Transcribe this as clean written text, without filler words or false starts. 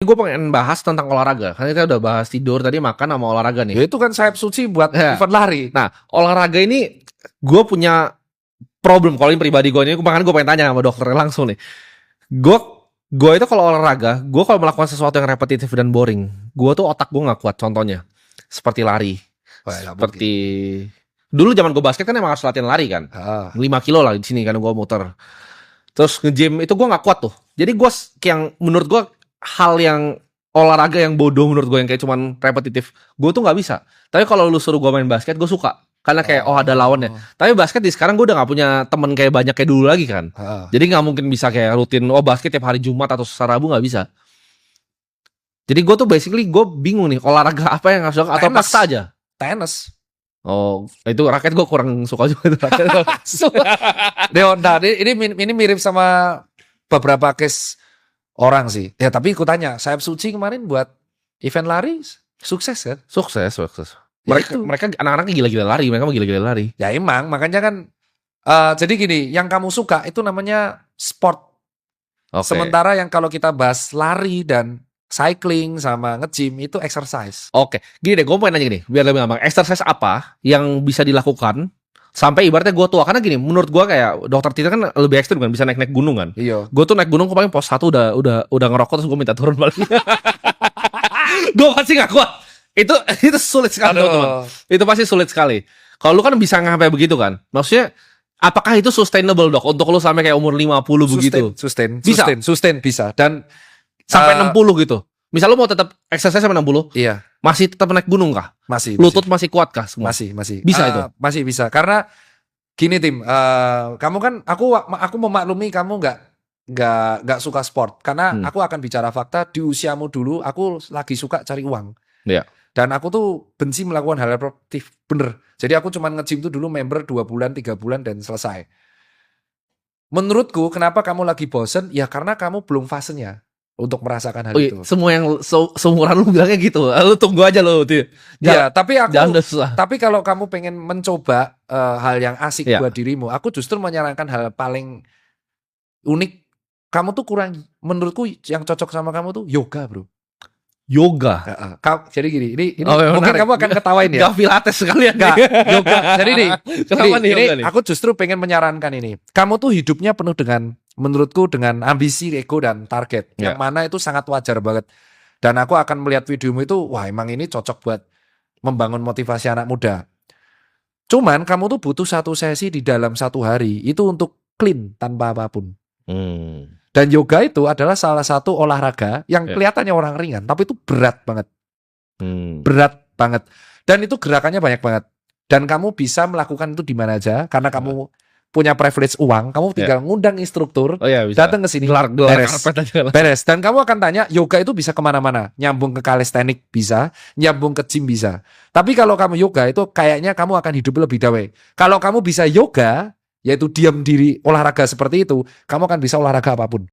gue pengen bahas tentang olahraga. Kan kita udah bahas tidur tadi, makan sama olahraga Ya nih. itu kan sayap suci buat Ya. event lari. Nah, olahraga ini gue punya problem. Kalau ini pribadi gue ini, makanya gue pengen tanya sama dokter langsung nih. Gue itu kalau olahraga, gue kalau melakukan sesuatu yang repetitif dan boring, gue tuh otak gue nggak kuat. Contohnya seperti lari, seperti dulu zaman gue basket kan emang harus latihan lari kan, 5 kilo lah di sini kan gue muter. Terus nge-gym itu gue nggak kuat tuh. Jadi gue yang menurut gue hal yang olahraga yang bodoh menurut gue yang kayak cuman repetitif, gue tuh nggak bisa. Tapi kalau lu suruh gue main basket, gue suka karena kayak ada lawannya. Tapi basket di sekarang gue udah nggak punya temen kayak banyak kayak dulu lagi kan. Jadi nggak mungkin bisa kayak rutin basket tiap hari Jumat atau Rabu, nggak bisa. Jadi gue tuh basically gue bingung nih olahraga apa yang harus dilakukan atau paksa aja. Tenis. Oh, itu raket gue kurang suka juga itu raket. Nah, ini mirip sama beberapa case orang sih. Ya tapi aku tanya, sayap suci kemarin buat event lari sukses kan? Sukses. Ya Mereka anak-anaknya gila-gila lari, mereka mah gila-gila lari. Ya emang, makanya kan jadi gini, yang kamu suka itu namanya sport. Okay. Sementara yang kalau kita bahas lari dan cycling sama nge-gym itu exercise. Oke, gini deh, gue pengen nanya gini, biar lebih gampang. Exercise apa yang bisa dilakukan sampai ibaratnya gue tua? Karena gini, menurut gue kayak dokter Tita kan lebih ekstrim kan, bisa naik gunung kan. Iya. Gue tuh naik gunung kemarin pos 1 udah ngerokok terus gue minta turun balik. Gue pasti gak kuat. Itu sulit sekali teman-teman. Itu pasti sulit sekali. Kalau lu kan bisa sampai begitu kan. Maksudnya apakah itu sustainable dok untuk lu sampai kayak umur 50 begitu? Sustain bisa. Dan sampai 60 gitu. Misal lu mau tetap exercise sampai 60? Iya. Masih tetap naik gunung kah? Masih. Lutut masih kuat kah semua? Masih. Bisa itu? Masih bisa. Karena gini Tim, kamu kan aku memaklumi kamu nggak suka sport. Karena aku akan bicara fakta, di usiamu dulu aku lagi suka cari uang. Iya. Dan aku tuh benci melakukan hal produktif, bener. Jadi aku cuma nge-gym tuh dulu member 2 bulan, 3 bulan dan selesai. Menurutku kenapa kamu lagi bosen? Ya karena kamu belum fasenya untuk merasakan hal itu. Semua yang seumuran lu bilangnya gitu. Lu tunggu aja lu. Ya, tapi kalau kamu pengen mencoba hal yang asik buat dirimu, aku justru menyarankan hal paling unik. Kamu tuh menurutku yang cocok sama kamu tuh yoga, bro. Yoga. Jadi gini, ini mungkin kamu akan ketawain ya. Gak pilates sekalian. Yoga. Jadi ini aku justru pengen menyarankan ini. Kamu tuh hidupnya penuh menurutku dengan ambisi, ego dan target. Yang mana itu sangat wajar banget. Dan aku akan melihat videomu itu, wah emang ini cocok buat membangun motivasi anak muda. Cuman kamu tuh butuh 1 sesi di dalam 1 hari itu untuk clean tanpa apapun. Dan yoga itu adalah salah satu olahraga yang kelihatannya orang ringan, tapi itu berat banget. Berat banget. Dan itu gerakannya banyak banget. Dan kamu bisa melakukan itu di mana aja, karena kamu punya privilege uang, kamu tinggal ngundang instruktur, datang ke sini, beres. Dan kamu akan tanya, yoga itu bisa kemana-mana. Nyambung ke calisthenics bisa, nyambung ke gym bisa. Tapi kalau kamu yoga itu kayaknya kamu akan hidup lebih damai. Kalau kamu bisa yoga, yaitu diam diri olahraga seperti itu, kamu akan bisa olahraga apapun.